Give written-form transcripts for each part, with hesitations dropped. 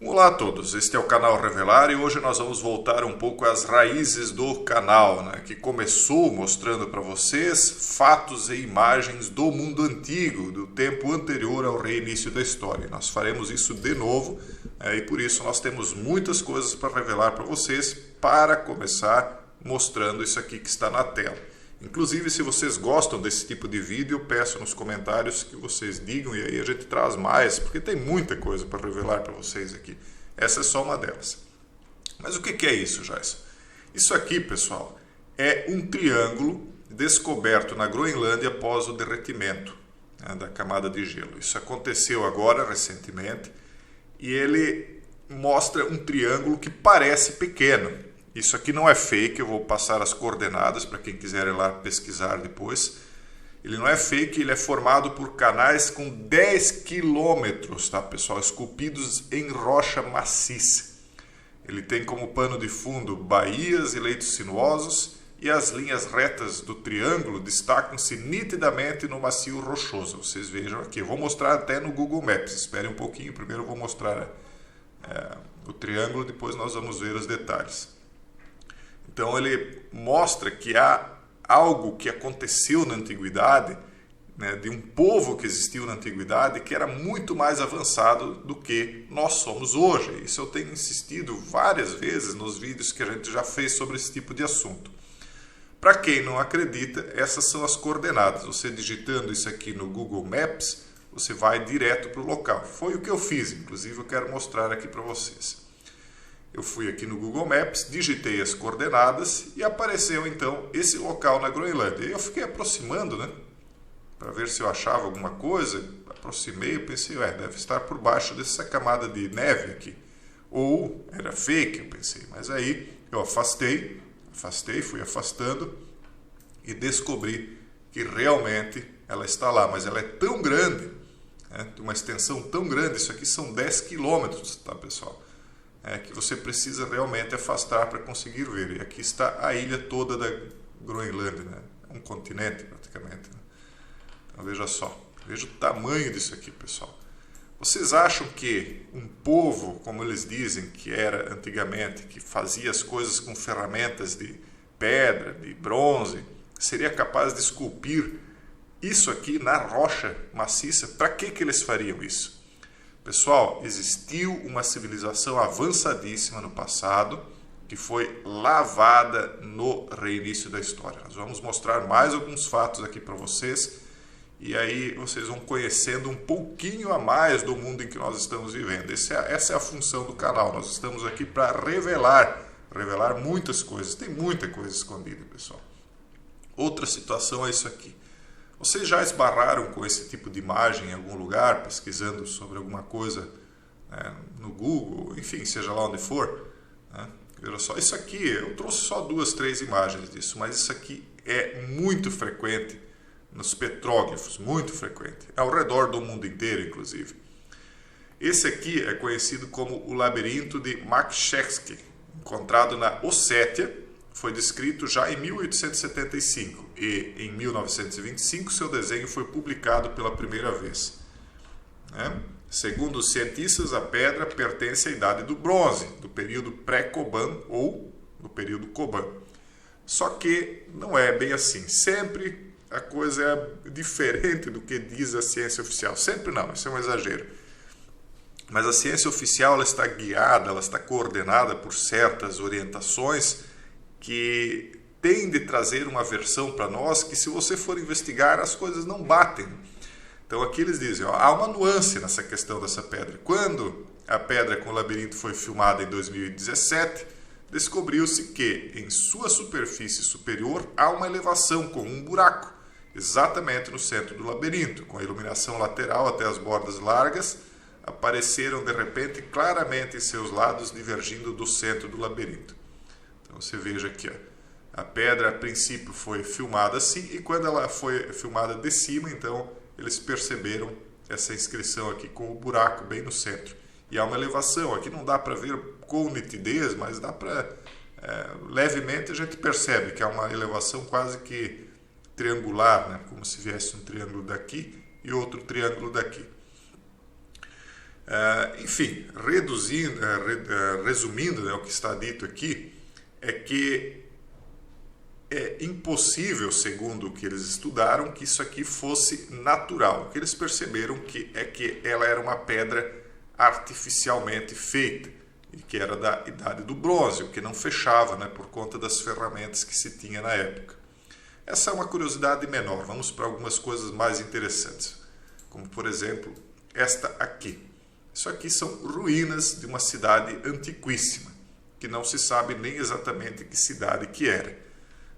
Olá a todos, este é o canal Revelar e hoje nós vamos voltar um pouco às raízes do canal, né, que começou mostrando para vocês fatos e imagens do mundo antigo, do tempo anterior ao reinício da história. Nós faremos isso de novo e por isso nós temos muitas coisas para revelar para vocês, para começar mostrando isso aqui que está na tela. Inclusive, se vocês gostam desse tipo de vídeo, eu peço nos comentários que vocês digam e aí a gente traz mais, porque tem muita coisa para revelar para vocês aqui. Essa é só uma delas. Mas o que é isso, Joyce? Isso aqui, pessoal, é um triângulo descoberto na Groenlândia após o derretimento, né, da camada de gelo. Isso aconteceu agora, recentemente, e ele mostra um triângulo que parece pequeno. Isso aqui não é fake, eu vou passar as coordenadas para quem quiser ir lá pesquisar depois. Ele não é fake, ele é formado por canais com 10 quilômetros, tá, pessoal? Esculpidos em rocha maciça. Ele tem como pano de fundo baías e leitos sinuosos e as linhas retas do triângulo destacam-se nitidamente no macio rochoso. Vocês vejam aqui, eu vou mostrar até no Google Maps. Esperem um pouquinho, primeiro eu vou mostrar o triângulo, depois nós vamos ver os detalhes. Então ele mostra que há algo que aconteceu na antiguidade, né, de um povo que existiu na antiguidade que era muito mais avançado do que nós somos hoje. Isso eu tenho insistido várias vezes nos vídeos que a gente já fez sobre esse tipo de assunto. Para quem não acredita, essas são as coordenadas. Você digitando isso aqui no Google Maps, você vai direto para o local. Foi o que eu fiz, inclusive eu quero mostrar aqui para vocês. Eu fui aqui no Google Maps, digitei as coordenadas e apareceu então esse local na Groenlândia. E eu fiquei aproximando, né, para ver se eu achava alguma coisa. Aproximei e pensei, deve estar por baixo dessa camada de neve aqui. Ou era fake, eu pensei. Mas aí eu afastei, fui afastando e descobri que realmente ela está lá. Mas ela é tão grande, né, de uma extensão tão grande, isso aqui são 10 quilômetros, tá, pessoal? Que você precisa realmente afastar para conseguir ver. E aqui está a ilha toda da Groenlândia, né? Um continente praticamente. Né? Então veja só, veja o tamanho disso aqui, pessoal. Vocês acham que um povo, como eles dizem que era antigamente, que fazia as coisas com ferramentas de pedra, de bronze, seria capaz de esculpir isso aqui na rocha maciça? Para que eles fariam isso? Pessoal, existiu uma civilização avançadíssima no passado que foi lavada no reinício da história. Nós vamos mostrar mais alguns fatos aqui para vocês e aí vocês vão conhecendo um pouquinho a mais do mundo em que nós estamos vivendo. Essa é a função do canal. Nós estamos aqui para revelar muitas coisas. Tem muita coisa escondida, pessoal. Outra situação é isso aqui. Vocês já esbarraram com esse tipo de imagem em algum lugar, pesquisando sobre alguma coisa, né, no Google, enfim, seja lá onde for? Né? Veja só, isso aqui, eu trouxe só 2, 3 imagens disso, mas isso aqui é muito frequente nos petróglifos, muito frequente, ao redor do mundo inteiro, inclusive. Esse aqui é conhecido como o labirinto de Makshevsky, encontrado na Ossétia. Foi descrito já em 1875 e em 1925 seu desenho foi publicado pela primeira vez. Segundo os cientistas, a pedra pertence à idade do bronze, do período pré-Coban ou do período Coban. Só que não é bem assim. Sempre a coisa é diferente do que diz a ciência oficial. Sempre não, isso é um exagero. Mas a ciência oficial ela está guiada, ela está coordenada por certas orientações que tem de trazer uma versão para nós que, se você for investigar, as coisas não batem. Então aqui eles dizem, há uma nuance nessa questão dessa pedra. Quando a pedra com o labirinto foi filmada em 2017, descobriu-se que em sua superfície superior há uma elevação com um buraco, exatamente no centro do labirinto, com a iluminação lateral até as bordas largas, apareceram de repente claramente em seus lados divergindo do centro do labirinto. Então você veja aqui, a pedra a princípio foi filmada assim e quando ela foi filmada de cima, então eles perceberam essa inscrição aqui com o buraco bem no centro. E há uma elevação, aqui não dá para ver com nitidez, mas dá para, levemente a gente percebe que há uma elevação quase que triangular, né? Como se viesse um triângulo daqui e outro triângulo daqui. Enfim, resumindo, né, o que está dito aqui, é que é impossível, segundo o que eles estudaram, que isso aqui fosse natural. O que eles perceberam que ela era uma pedra artificialmente feita, e que era da Idade do Bronze, o que não fechava, né, por conta das ferramentas que se tinha na época. Essa é uma curiosidade menor. Vamos para algumas coisas mais interessantes, como, por exemplo, esta aqui. Isso aqui são ruínas de uma cidade antiquíssima, que não se sabe nem exatamente que cidade que era.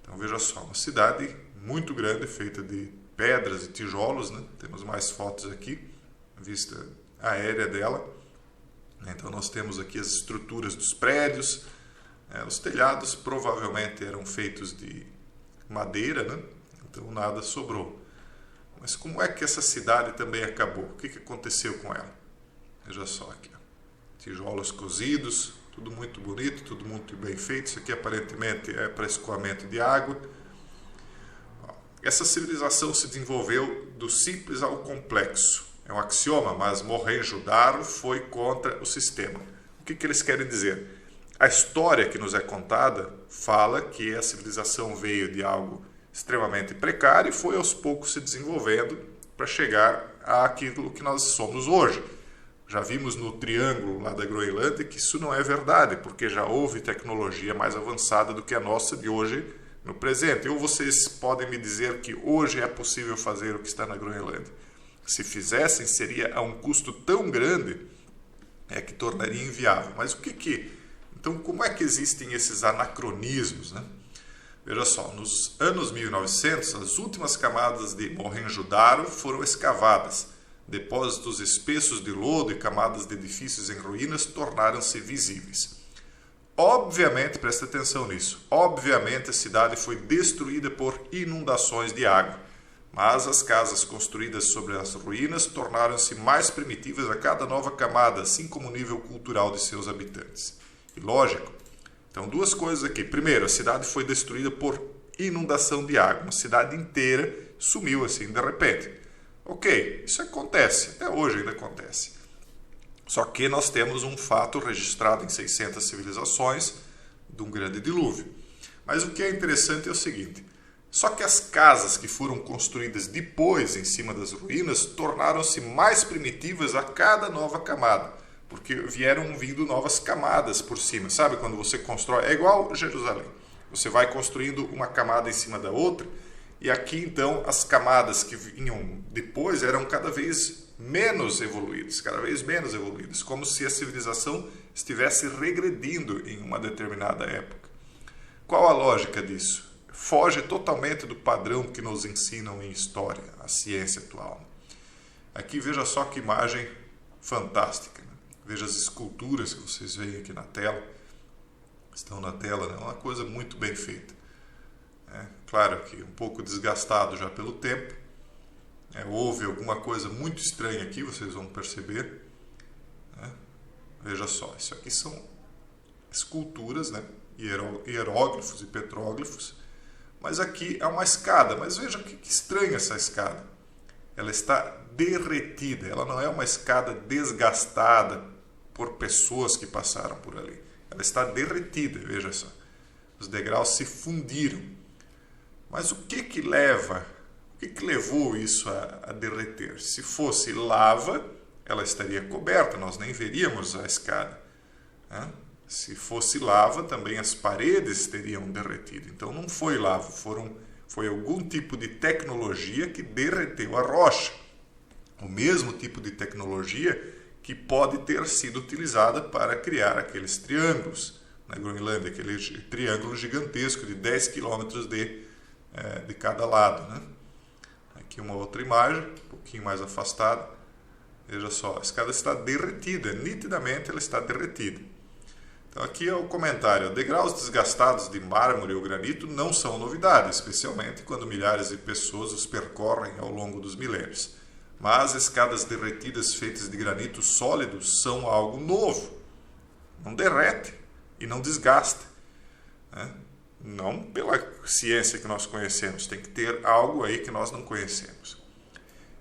Então veja só, uma cidade muito grande, feita de pedras e tijolos, né? Temos mais fotos aqui, vista aérea dela. Então nós temos aqui as estruturas dos prédios, os telhados provavelmente eram feitos de madeira, né? Então nada sobrou. Mas como é que essa cidade também acabou? O que aconteceu com ela? Veja só aqui, ó. Tijolos cozidos, tudo muito bonito, tudo muito bem feito. Isso aqui aparentemente é para escoamento de água. Essa civilização se desenvolveu do simples ao complexo. É um axioma, mas Mohenjo-Daro foi contra o sistema. O que eles querem dizer? A história que nos é contada fala que a civilização veio de algo extremamente precário e foi aos poucos se desenvolvendo para chegar àquilo que nós somos hoje. Já vimos no triângulo lá da Groenlândia que isso não é verdade, porque já houve tecnologia mais avançada do que a nossa de hoje no presente. Ou vocês podem me dizer que hoje é possível fazer o que está na Groenlândia. Se fizessem, seria a um custo tão grande que tornaria inviável. Mas então, como é que existem esses anacronismos, né? Veja só, nos anos 1900, as últimas camadas de Mohenjo-Daro foram escavadas. Depósitos espessos de lodo e camadas de edifícios em ruínas tornaram-se visíveis. Obviamente, presta atenção nisso, obviamente a cidade foi destruída por inundações de água, mas as casas construídas sobre as ruínas tornaram-se mais primitivas a cada nova camada, assim como o nível cultural de seus habitantes. E lógico, então duas coisas aqui. Primeiro, a cidade foi destruída por inundação de água, uma cidade inteira sumiu assim de repente. Ok, isso acontece, até hoje ainda acontece. Só que nós temos um fato registrado em 600 civilizações de um grande dilúvio. Mas o que é interessante é o seguinte, só que as casas que foram construídas depois em cima das ruínas tornaram-se mais primitivas a cada nova camada, porque vieram vindo novas camadas por cima. Sabe quando você constrói? É igual Jerusalém. Você vai construindo uma camada em cima da outra, e aqui, então, as camadas que vinham depois eram cada vez menos evoluídas, como se a civilização estivesse regredindo em uma determinada época. Qual a lógica disso? Foge totalmente do padrão que nos ensinam em história, a ciência atual. Aqui, veja só que imagem fantástica. Veja as esculturas que vocês veem aqui na tela. Estão na tela, né? Uma coisa muito bem feita. Claro que um pouco desgastado já pelo tempo. Houve alguma coisa muito estranha aqui, vocês vão perceber. Veja só, isso aqui são esculturas, né? Hieróglifos e petróglifos. Mas aqui é uma escada. Mas veja que estranha essa escada. Ela está derretida. Ela não é uma escada desgastada por pessoas que passaram por ali. Ela está derretida, veja só. Os degraus se fundiram. Mas o que levou isso a derreter? Se fosse lava, ela estaria coberta, nós nem veríamos a escada. Se fosse lava, também as paredes teriam derretido. Então não foi lava, foi algum tipo de tecnologia que derreteu a rocha. O mesmo tipo de tecnologia que pode ter sido utilizada para criar aqueles triângulos na Groenlândia, aquele triângulo gigantesco de 10 quilômetros de cada lado, né? Aqui uma outra imagem, um pouquinho mais afastada. Veja só, a escada está derretida, nitidamente ela está derretida. Então aqui é o comentário. Degraus desgastados de mármore ou granito não são novidade, especialmente quando milhares de pessoas os percorrem ao longo dos milênios. Mas escadas derretidas feitas de granito sólido são algo novo. Não derrete e não desgasta, né? Não pela ciência que nós conhecemos, tem que ter algo aí que nós não conhecemos.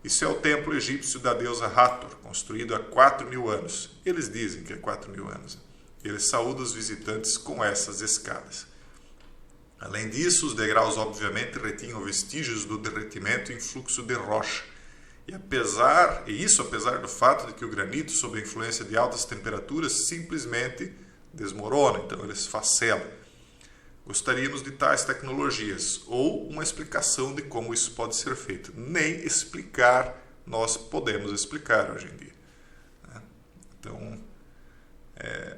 Isso é o templo egípcio da deusa Hathor, construído há 4.000 anos. Eles dizem que é 4.000 anos. Eles saúdam os visitantes com essas escadas. Além disso, os degraus obviamente retinham vestígios do derretimento em fluxo de rocha. E isso apesar do fato de que o granito, sob a influência de altas temperaturas, simplesmente desmorona, então ele se esfacela. Gostaríamos de tais tecnologias ou uma explicação de como isso pode ser feito. Nem explicar nós podemos explicar hoje em dia. Então,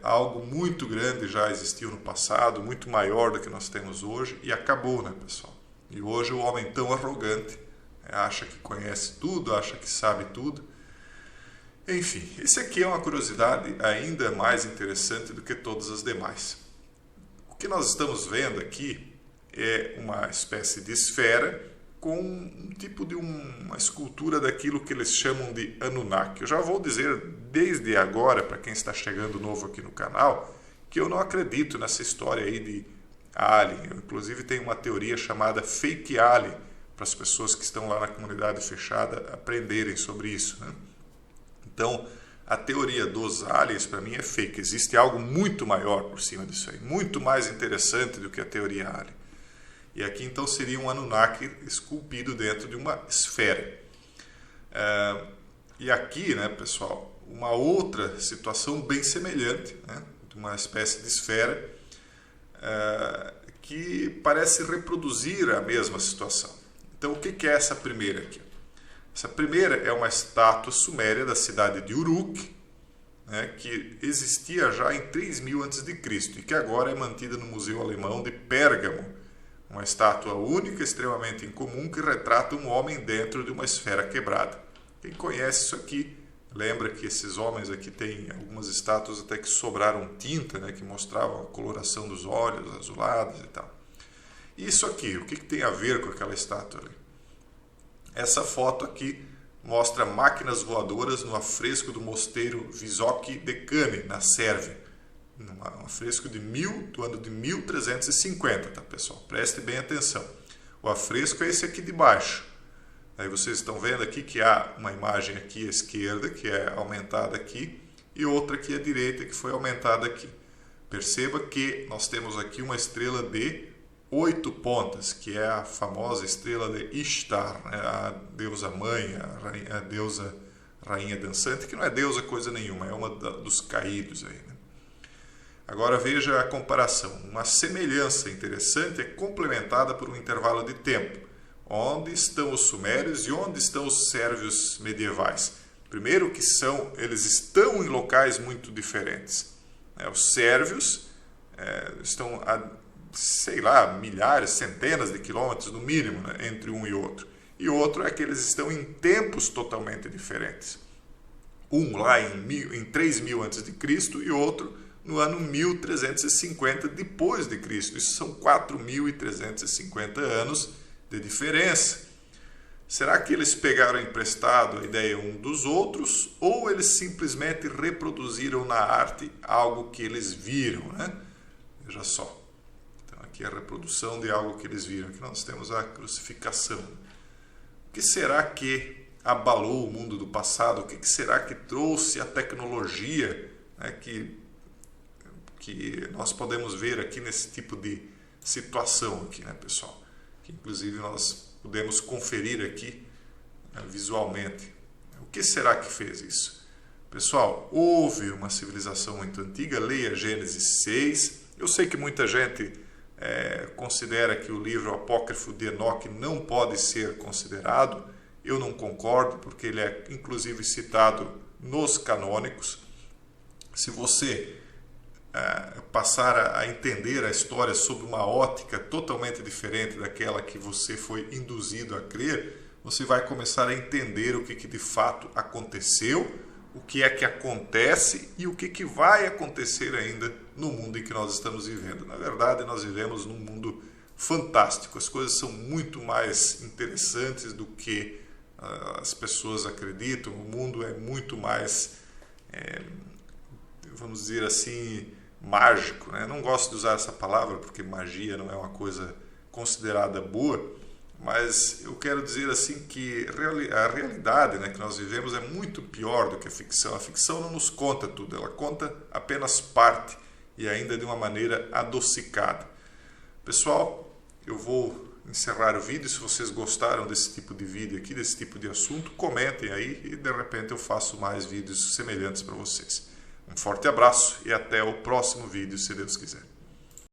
algo muito grande já existiu no passado, muito maior do que nós temos hoje, e acabou, né, pessoal? E hoje o homem tão arrogante acha que conhece tudo, acha que sabe tudo. Enfim, esse aqui é uma curiosidade ainda mais interessante do que todas as demais. O que nós estamos vendo aqui é uma espécie de esfera com um tipo de uma escultura daquilo que eles chamam de Anunnaki. Eu já vou dizer desde agora, para quem está chegando novo aqui no canal, que eu não acredito nessa história aí de alien. Eu, inclusive, tenho uma teoria chamada Fake Alien, para as pessoas que estão lá na comunidade fechada aprenderem sobre isso, né? Então, a teoria dos aliens, para mim, é fake. Existe algo muito maior por cima disso aí, muito mais interessante do que a teoria alien. E aqui, então, seria um Anunnaki esculpido dentro de uma esfera. E aqui, né, pessoal, uma outra situação bem semelhante, né, de uma espécie de esfera que parece reproduzir a mesma situação. Então, o que é essa primeira aqui? Essa primeira é uma estátua suméria da cidade de Uruk, né, que existia já em 3000 a.C. e que agora é mantida no Museu Alemão de Pérgamo. Uma estátua única, extremamente incomum, que retrata um homem dentro de uma esfera quebrada. Quem conhece isso aqui, lembra que esses homens aqui têm algumas estátuas até que sobraram tinta, né, que mostravam a coloração dos olhos, azulados e tal. Isso aqui, o que tem a ver com aquela estátua ali? Essa foto aqui mostra máquinas voadoras no afresco do mosteiro Vysoky Dekani, na Sérvia. Um afresco do ano de 1350, tá, pessoal? Preste bem atenção. O afresco é esse aqui de baixo. Aí vocês estão vendo aqui que há uma imagem aqui à esquerda, que é aumentada aqui, e outra aqui à direita, que foi aumentada aqui. Perceba que nós temos aqui uma estrela de 8 pontas, que é a famosa estrela de Ishtar, né? A deusa mãe, a deusa rainha dançante, que não é deusa coisa nenhuma, é uma dos caídos aí, né? Agora veja a comparação. Uma semelhança interessante é complementada por um intervalo de tempo. Onde estão os sumérios e onde estão os sérvios medievais? Primeiro que eles estão em locais muito diferentes. Os sérvios estão a milhares, centenas de quilômetros no mínimo, né, entre um e outro. E outro é que eles estão em tempos totalmente diferentes. Um lá em 3000 a.C. e outro no ano 1350 depois de Cristo. Isso são 4.350 anos de diferença. Será que eles pegaram emprestado a ideia um dos outros ou eles simplesmente reproduziram na arte algo que eles viram, né? Veja só. Aqui é a reprodução de algo que eles viram. Aqui nós temos a crucificação. O que será que abalou o mundo do passado? O que será que trouxe a tecnologia, né, que nós podemos ver aqui nesse tipo de situação aqui, né, pessoal? Que inclusive nós podemos conferir aqui, né, visualmente. O que será que fez isso? Pessoal, houve uma civilização muito antiga, leia Gênesis 6. Eu sei que muita gente considera que o livro apócrifo de Enoque não pode ser considerado. Eu não concordo, porque ele é inclusive citado nos canônicos. Se você passar a entender a história sob uma ótica totalmente diferente daquela que você foi induzido a crer, você vai começar a entender o que de fato aconteceu, o que é que acontece e o que vai acontecer ainda no mundo em que nós estamos vivendo. Na verdade, nós vivemos num mundo fantástico. As coisas são muito mais interessantes do que as pessoas acreditam. O mundo é muito mais, vamos dizer assim, mágico, né? Não gosto de usar essa palavra porque magia não é uma coisa considerada boa, Mas eu quero dizer assim que a realidade, né, que nós vivemos é muito pior do que a ficção. A ficção não nos conta tudo, ela conta apenas parte e ainda de uma maneira adocicada. Pessoal, eu vou encerrar o vídeo. Se vocês gostaram desse tipo de vídeo aqui, desse tipo de assunto, comentem aí e de repente eu faço mais vídeos semelhantes para vocês. Um forte abraço e até o próximo vídeo, se Deus quiser.